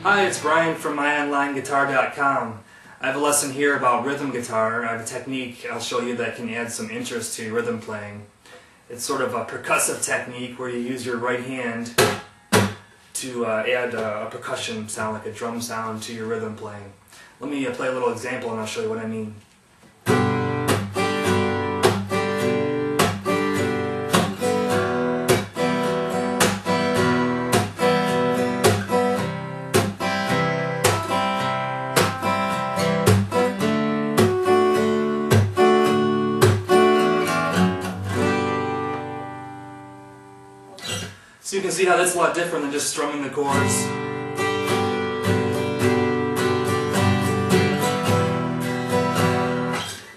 Hi, it's Brian from myonlineguitar.com. I have a lesson here about rhythm guitar. I have a technique I'll show you that can add some interest to your rhythm playing. It's sort of a percussive technique where you use your right hand to add a percussion sound, like a drum sound, to your rhythm playing. Let me play a little example and I'll show you what I mean. So you can see how that's a lot different than just strumming the chords.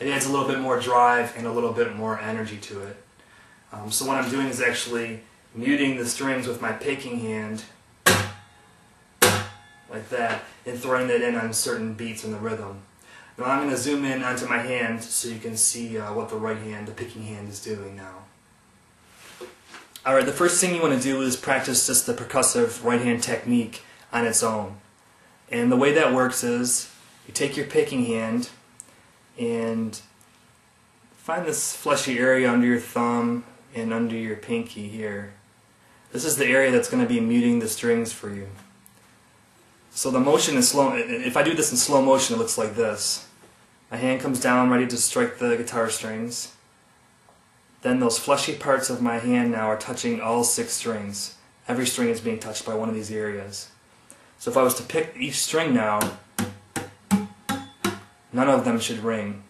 It adds a little bit more drive and a little bit more energy to it. So what I'm doing is actually muting the strings with my picking hand, like that, and throwing that in on certain beats in the rhythm. Now I'm going to zoom in onto my hand so you can see what the right hand, the picking hand, is doing now. Alright, the first thing you want to do is practice just the percussive right hand technique on its own. And the way that works is you take your picking hand and find this fleshy area under your thumb and under your pinky here. This is the area that's going to be muting the strings for you. So the motion is slow. If I do this in slow motion, it looks like this. My hand comes down ready to strike the guitar strings. Then those fleshy parts of my hand now are touching all 6 strings. Every string is being touched by one of these areas. So if I was to pick each string now, none of them should ring.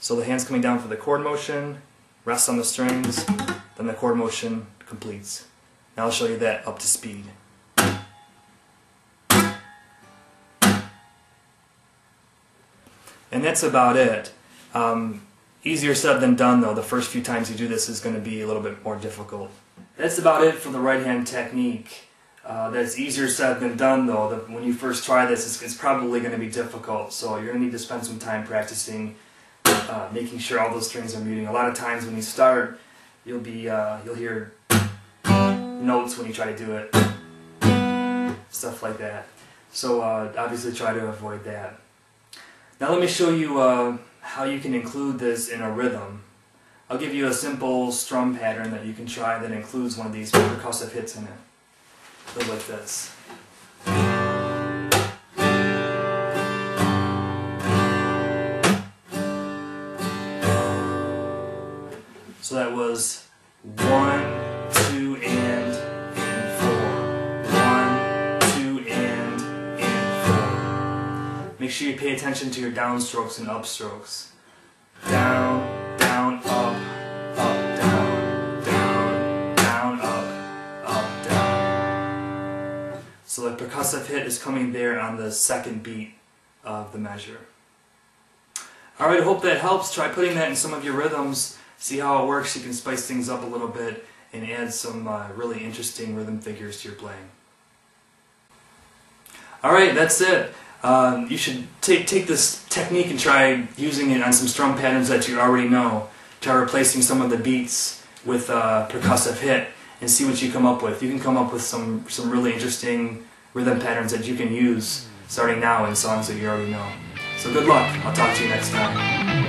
So the hand's coming down for the chord motion, rests on the strings, then the chord motion completes. Now I'll show you that up to speed. And that's about it. Easier said than done, though. The first few times you do this is going to be a little bit more difficult. That's about it for the right hand technique. That's easier said than done, though. When you first try this, it's probably going to be difficult. So you're going to need to spend some time practicing, making sure all those strings are muting. A lot of times when you start, you'll hear notes when you try to do it, stuff like that. So obviously try to avoid that. Now let me show you how you can include this in a rhythm. I'll give you a simple strum pattern that you can try that includes one of these percussive hits in it. It goes like this. So that was 1, 2, and 4. 1, 2, and 4. Make sure you pay attention to your downstrokes and upstrokes. Down, down, up, down, down, down, up, down. So the percussive hit is coming there on the second beat of the measure. Alright, I hope that helps. Try putting that in some of your rhythms. See how it works. You can spice things up a little bit and add some really interesting rhythm figures to your playing. Alright, that's it. You should take this technique and try using it on some strum patterns that you already know. Try replacing some of the beats with a percussive hit and see what you come up with. You can come up with some really interesting rhythm patterns that you can use starting now in songs that you already know. So good luck. I'll talk to you next time.